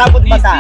सब कुछ बता।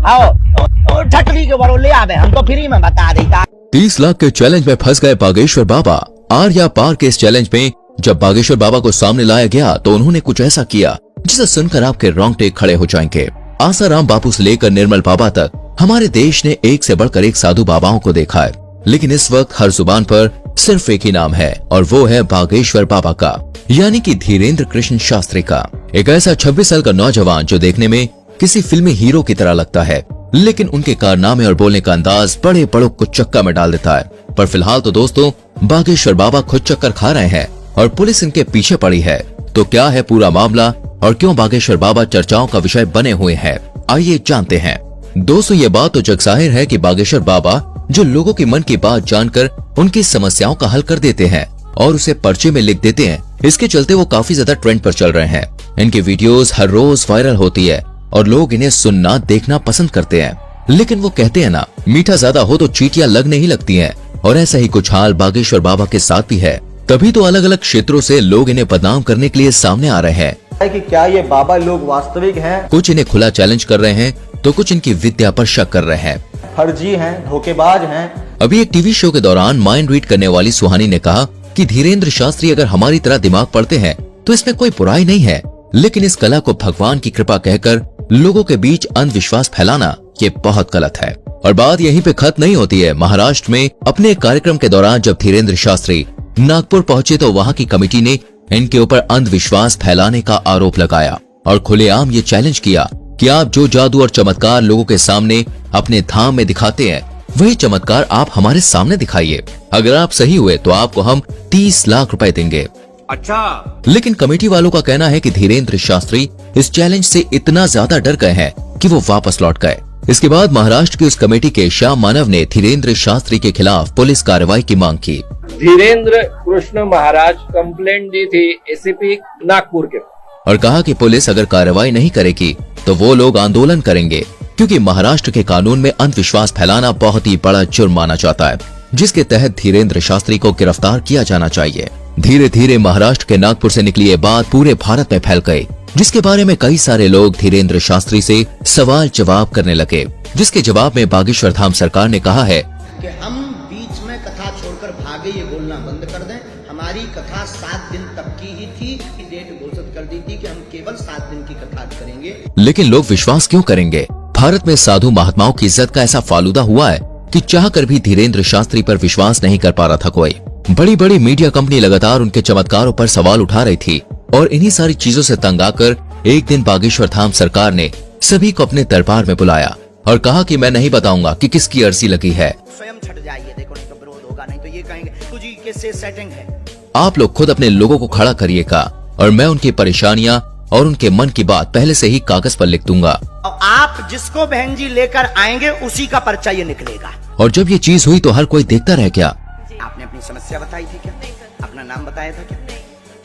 आओ ठटरी के बड़ो ले आवे, हम तो फ्री में बता देता। 30 लाख के चैलेंज में फंस गए बागेश्वर बाबा। आर या पार के इस चैलेंज में जब बागेश्वर बाबा को सामने लाया गया तो उन्होंने कुछ ऐसा किया जिसे सुनकर आपके रोंगटे खड़े हो जाएंगे। आसाराम बापू से लेकर निर्मल बाबा तक हमारे देश ने एक से बढ़कर एक साधु बाबाओं को देखा है, लेकिन इस वक्त हर जुबान पर सिर्फ एक ही नाम है और वो है बागेश्वर बाबा का, यानी कि धीरेन्द्र कृष्ण शास्त्री का। एक ऐसा 26 साल का नौजवान जो देखने में किसी फिल्मी हीरो की तरह लगता है, लेकिन उनके कारनामे और बोलने का अंदाज बड़े बड़ों को चक्का में डाल देता है। पर फिलहाल तो दोस्तों बागेश्वर बाबा खुद चक्कर खा रहे हैं और पुलिस इनके पीछे पड़ी है। तो क्या है पूरा मामला और क्यों बागेश्वर बाबा चर्चाओं का विषय बने हुए हैं, आइए जानते हैं। दोस्तों ये बात तो जगजाहिर है कि बागेश्वर बाबा जो लोगों के मन की बात जानकर उनकी समस्याओं का हल कर देते हैं और उसे पर्चे में लिख देते हैं, इसके चलते वो काफी ज्यादा ट्रेंड पर चल रहे हैं। इनकी वीडियोस हर रोज वायरल होती है और लोग इन्हें सुनना देखना पसंद करते हैं। लेकिन वो कहते हैं ना, मीठा ज्यादा हो तो चींटियां लगने ही लगती हैं, और ऐसा ही कुछ हाल बागेश्वर बाबा के साथ भी है। तभी तो अलग अलग क्षेत्रों से लोग इन्हें बदनाम करने के लिए सामने आ रहे हैं कि क्या ये बाबा लोग वास्तविक हैं? कुछ इन्हें खुला चैलेंज कर रहे हैं तो कुछ इनकी विद्या पर शक कर रहे हैं, फर्जी हैं, धोखेबाज हैं। अभी एक टीवी शो के दौरान माइंड रीड करने वाली सुहानी ने कहा कि धीरेन्द्र शास्त्री अगर हमारी तरह दिमाग पढ़ते हैं तो इसमें कोई बुराई नहीं है, लेकिन इस कला को भगवान की कृपा कहकर लोगों के बीच अंधविश्वास फैलाना ये बहुत गलत है। और बात यहीं पे खत्म नहीं होती है। महाराष्ट्र में अपने एक कार्यक्रम के दौरान जब धीरेन्द्र शास्त्री नागपुर पहुंचे तो वहां की कमेटी ने इनके ऊपर अंधविश्वास फैलाने का आरोप लगाया और खुलेआम ये चैलेंज किया कि आप जो जादू और चमत्कार लोगों के सामने अपने धाम में दिखाते हैं, वही चमत्कार आप हमारे सामने दिखाइए। अगर आप सही हुए तो आपको हम 30 लाख रुपए देंगे। अच्छा, लेकिन कमेटी वालों का कहना है कि धीरेन्द्र शास्त्री इस चैलेंज से इतना ज्यादा डर गए हैं कि वो वापस लौट गए। इसके बाद महाराष्ट्र की उस कमेटी के श्याम मानव ने धीरेन्द्र शास्त्री के खिलाफ पुलिस कार्रवाई की मांग की। धीरेन्द्र कृष्ण महाराज कंप्लेंट दी थी एसीपी नागपुर के, और कहा कि पुलिस अगर कार्रवाई नहीं करेगी तो वो लोग आंदोलन करेंगे, क्योंकि महाराष्ट्र के कानून में अंधविश्वास फैलाना बहुत ही बड़ा जुर्म माना जाता है, जिसके तहत धीरेन्द्र शास्त्री को गिरफ्तार किया जाना चाहिए। धीरे धीरे महाराष्ट्र के नागपुर से निकली ये बात पूरे भारत में फैल गई, जिसके बारे में कई सारे लोग धीरेन्द्र शास्त्री से सवाल जवाब करने लगे, जिसके जवाब में बागेश्वर धाम सरकार ने कहा है कि हम बीच में कथा छोड़कर भागे ये बोलना बंद कर दें। हमारी कथा 7 दिन तक की ही थी, डेट घोषित कर दी थी कि हम केवल 7 दिन की कथा करेंगे। लेकिन लोग विश्वास क्यों करेंगे? भारत में साधु महात्माओं की इज्जत का ऐसा फालूदा हुआ है कि चाहकर भी धीरेन्द्र शास्त्री पर विश्वास नहीं कर पा रहा था कोई। बड़ी बड़ी मीडिया कंपनी लगातार उनके चमत्कारों पर सवाल उठा रही थी और इन्हीं सारी चीजों से तंग आकर एक दिन बागेश्वर धाम सरकार ने सभी को अपने दरबार में बुलाया और कहा कि मैं नहीं बताऊंगा कि किसकी अर्जी लगी है। स्वयं छट जाइए, देखो नहीं तो विरोध होगा, नहीं तो ये कहेंगे तुझी के से सेटिंग है। आप लोग खुद अपने लोगों को खड़ा करिएगा और मैं उनकी परेशानियां और उनके मन की बात पहले से ही कागज पर लिख दूंगा। और आप जिसको बहन जी लेकर आएंगे उसी का पर्चा ये निकलेगा। और जब ये चीज हुई तो हर कोई देखता रह गया। आपने अपनी समस्या बताई थी क्या? अपना नाम बताया था क्या?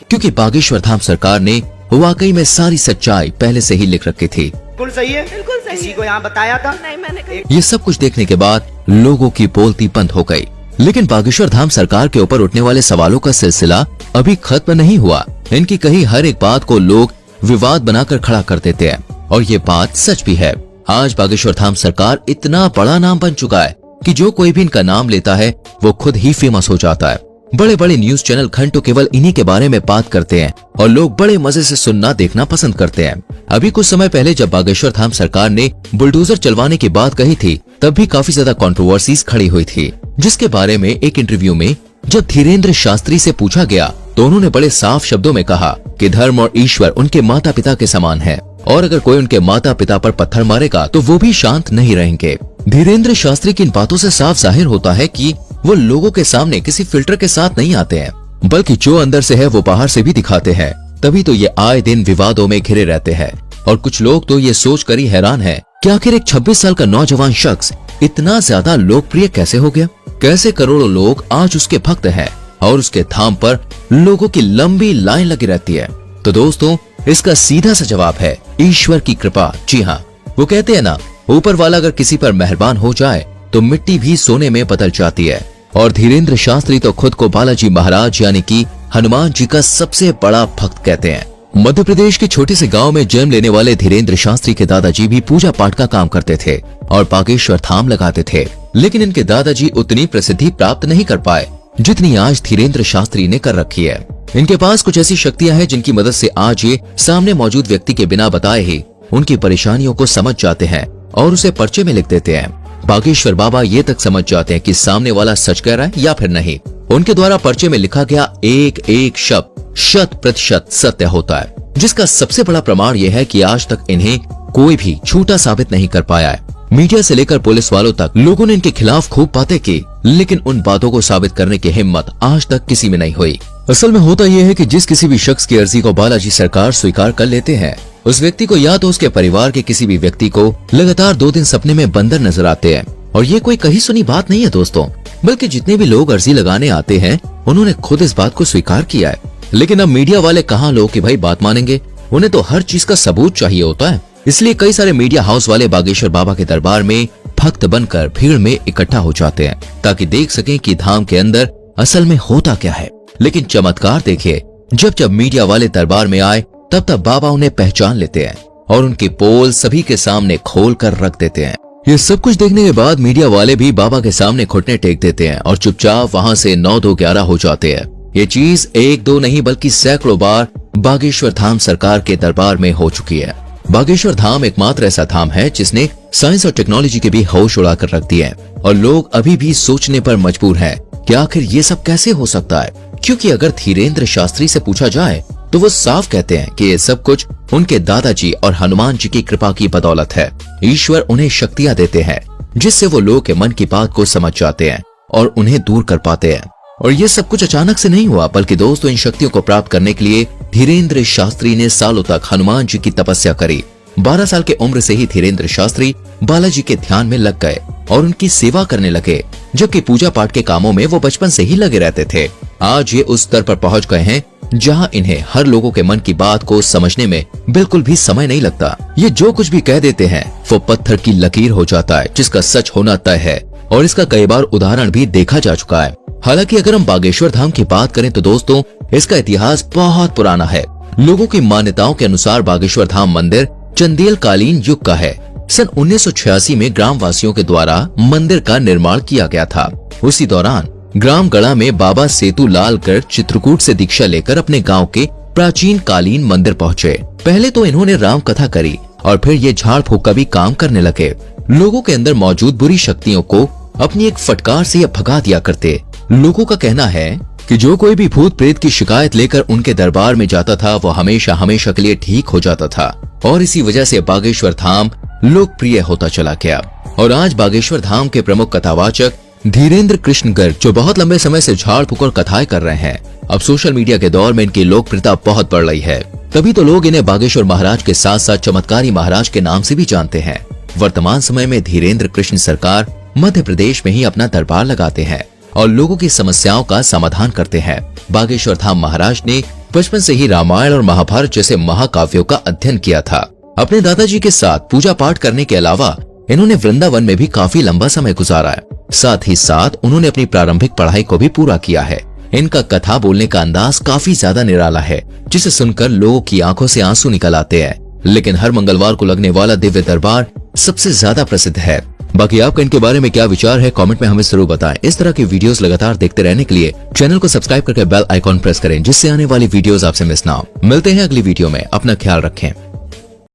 क्योंकि बागेश्वर धाम सरकार ने वाकई में सारी सच्चाई पहले से ही लिख रखी थी। बिल्कुल सही है, बिल्कुल सही। किसी को यहाँ बताया था? नहीं, मैंने ये सब कुछ देखने के बाद लोगों की बोलती बंद हो गई। लेकिन बागेश्वर धाम सरकार के ऊपर उठने वाले सवालों का सिलसिला अभी खत्म नहीं हुआ। इनकी कही हर एक बात को लोग विवाद बनाकर खड़ा कर देते हैं और ये बात सच भी है। आज बागेश्वर धाम सरकार इतना बड़ा नाम बन चुका है कि जो कोई भी इनका नाम लेता है वो खुद ही फेमस हो जाता है। बड़े बड़े न्यूज चैनल घंटों केवल इन्हीं के बारे में बात करते हैं और लोग बड़े मजे से सुनना देखना पसंद करते हैं। अभी कुछ समय पहले जब बागेश्वर धाम सरकार ने बुलडोजर चलवाने की बात कही थी तब भी काफी ज्यादा कंट्रोवर्सीज खड़ी हुई थी, जिसके बारे में एक इंटरव्यू में जब धीरेन्द्र शास्त्री से पूछा गया तो उन्होंने बड़े साफ शब्दों में कहा कि धर्म और ईश्वर उनके माता पिता के समान है और अगर कोई उनके माता पिता पर पत्थर मारेगा तो वो भी शांत नहीं रहेंगे। धीरेन्द्र शास्त्री की इन बातों से साफ जाहिर होता है कि वो लोगों के सामने किसी फिल्टर के साथ नहीं आते हैं, बल्कि जो अंदर से है वो बाहर से भी दिखाते हैं। तभी तो ये आए दिन विवादों में घिरे रहते हैं और कुछ लोग तो ये सोच कर ही हैरान है कि आखिर एक 26 साल का नौजवान शख्स इतना ज्यादा लोकप्रिय कैसे हो गया। कैसे करोड़ों लोग आज उसके भक्त हैं और उसके धाम पर लोगों की लंबी लाइन लगी रहती है। तो दोस्तों इसका सीधा सा जवाब है ईश्वर की कृपा। जी हाँ, वो कहते हैं ना, ऊपर वाला अगर किसी पर मेहरबान हो जाए तो मिट्टी भी सोने में बदल जाती है। और धीरेन्द्र शास्त्री तो खुद को बालाजी महाराज यानी कि हनुमान जी का सबसे बड़ा भक्त कहते हैं। मध्य प्रदेश के छोटे से गांव में जन्म लेने वाले धीरेन्द्र शास्त्री के दादाजी भी पूजा पाठ का काम करते थे और बागेश्वर धाम लगाते थे, लेकिन इनके दादाजी उतनी प्रसिद्धि प्राप्त नहीं कर पाए जितनी आज धीरेन्द्र शास्त्री ने कर रखी है। इनके पास कुछ ऐसी शक्तियां हैं जिनकी मदद से आज ये सामने मौजूद व्यक्ति के बिना बताए ही उनकी परेशानियों को समझ जाते हैं और उसे पर्चे में लिख देते हैं। बागेश्वर बाबा ये तक समझ जाते हैं कि सामने वाला सच कह रहा है या फिर नहीं। उनके द्वारा पर्चे में लिखा गया एक एक शब्द 100% सत्य होता है, जिसका सबसे बड़ा प्रमाण यह है कि आज तक इन्हें कोई भी झूठा साबित नहीं कर पाया है। मीडिया से लेकर पुलिस वालों तक लोगों ने इनके खिलाफ खूब बातें की, लेकिन उन बातों को साबित करने की हिम्मत आज तक किसी में नहीं हुई। असल में होता यह है कि जिस किसी भी शख्स की अर्जी को बालाजी सरकार स्वीकार कर लेते हैं, उस व्यक्ति को या तो उसके परिवार के किसी भी व्यक्ति को लगातार 2 दिन सपने में बंदर नजर आते हैं। और ये कोई कही सुनी बात नहीं है दोस्तों, बल्कि जितने भी लोग अर्जी लगाने आते हैं उन्होंने खुद इस बात को स्वीकार किया है। लेकिन अब मीडिया वाले कहाँ लोग कि भाई बात मानेंगे, उन्हें तो हर चीज का सबूत चाहिए होता है। इसलिए कई सारे मीडिया हाउस वाले बागेश्वर बाबा के दरबार में भक्त बनकर भीड़ में इकट्ठा हो जाते हैं ताकि देख सकें कि धाम के अंदर असल में होता क्या है। लेकिन चमत्कार देखिए, जब जब मीडिया वाले दरबार में आए तब तब बाबा उन्हें पहचान लेते हैं और उनकी पोल सभी के सामने खोल कर रख देते हैं। ये सब कुछ देखने के बाद मीडिया वाले भी बाबा के सामने घुटने टेक देते हैं और चुपचाप वहाँ से 9-2-11 हो जाते हैं। ये चीज 1-2 नहीं बल्कि सैकड़ों बार बागेश्वर धाम सरकार के दरबार में हो चुकी है। बागेश्वर धाम एकमात्र ऐसा धाम है जिसने साइंस और टेक्नोलॉजी के भी होश उड़ाकर रख दिए हैं और लोग अभी भी सोचने पर मजबूर हैं कि आखिर ये सब कैसे हो सकता है। क्योंकि अगर धीरेन्द्र शास्त्री से पूछा जाए तो वो साफ कहते हैं कि ये सब कुछ उनके दादाजी और हनुमान जी की कृपा की बदौलत है। ईश्वर उन्हें शक्तियां देते हैं जिससे वो लोग के मन की बात को समझ जाते हैं और उन्हें दूर कर पाते हैं। और ये सब कुछ अचानक से नहीं हुआ, बल्कि दोस्तों इन शक्तियों को प्राप्त करने के लिए धीरेन्द्र शास्त्री ने सालों तक हनुमान जी की तपस्या करी। 12 साल के उम्र से ही धीरेन्द्र शास्त्री बालाजी के ध्यान में लग गए और उनकी सेवा करने लगे, जबकि पूजा पाठ के कामों में वो बचपन से ही लगे रहते थे। आज ये उस स्तर पर पहुंच गए हैं जहां इन्हें हर लोगों के मन की बात को समझने में बिल्कुल भी समय नहीं लगता। ये जो कुछ भी कह देते हैं वो पत्थर की लकीर हो जाता है जिसका सच होना तय है, और इसका कई बार उदाहरण भी देखा जा चुका है। हालांकि अगर हम बागेश्वर धाम की बात करें तो दोस्तों इसका इतिहास बहुत पुराना है। लोगों की मान्यताओं के अनुसार बागेश्वर धाम मंदिर चंदेल कालीन युग का है। सन 1986 में ग्रामवासियों के द्वारा मंदिर का निर्माण किया गया था। उसी दौरान ग्राम गढ़ा में बाबा सेतु लाल गर्ग चित्रकूट से दीक्षा लेकर अपने गांव के प्राचीन कालीन मंदिर पहुंचे। पहले तो इन्होंने राम कथा करी और फिर ये झाड़ फूक का भी काम करने लगे। लोगों के अंदर मौजूद बुरी शक्तियों को अपनी एक फटकार से भगा दिया करते। लोगों का कहना है कि जो कोई भी भूत प्रेत की शिकायत लेकर उनके दरबार में जाता था वो हमेशा हमेशा के लिए ठीक हो जाता था, और इसी वजह से बागेश्वर धाम लोकप्रिय होता चला गया। और आज बागेश्वर धाम के प्रमुख कथावाचक धीरेन्द्र कृष्ण गर्ग, जो बहुत लंबे समय से झाड़ फूक और कथाएं कर रहे हैं, अब सोशल मीडिया के दौर में इनकी लोकप्रियता बहुत बढ़ रही है। तभी तो लोग इन्हें बागेश्वर महाराज के साथ साथ चमत्कारी महाराज के नाम से भी जानते हैं। वर्तमान समय में धीरेन्द्र कृष्ण सरकार मध्य प्रदेश में ही अपना दरबार लगाते हैं और लोगों की समस्याओं का समाधान करते हैं। बागेश्वर धाम महाराज ने बचपन से ही रामायण और महाभारत जैसे महाकाव्यों का अध्ययन किया था। अपने दादाजी के साथ पूजा पाठ करने के अलावा इन्होंने वृंदावन में भी काफी लंबा समय गुजारा है। साथ ही साथ उन्होंने अपनी प्रारंभिक पढ़ाई को भी पूरा किया है। इनका कथा बोलने का अंदाज काफी ज्यादा निराला है, जिसे सुनकर लोगों की आंखों से आंसू निकल आते हैं। लेकिन हर मंगलवार को लगने वाला दिव्य दरबार सबसे ज्यादा प्रसिद्ध है। बाकी आपका इनके बारे में क्या विचार है, कमेंट में हमें जरूर बताएं। इस तरह की वीडियोस लगातार देखते रहने के लिए चैनल को सब्सक्राइब करके बेल आइकॉन प्रेस करें, जिससे आने वाली वीडियोस आपसे मिस ना हो। मिलते हैं अगली वीडियो में, अपना ख्याल रखें।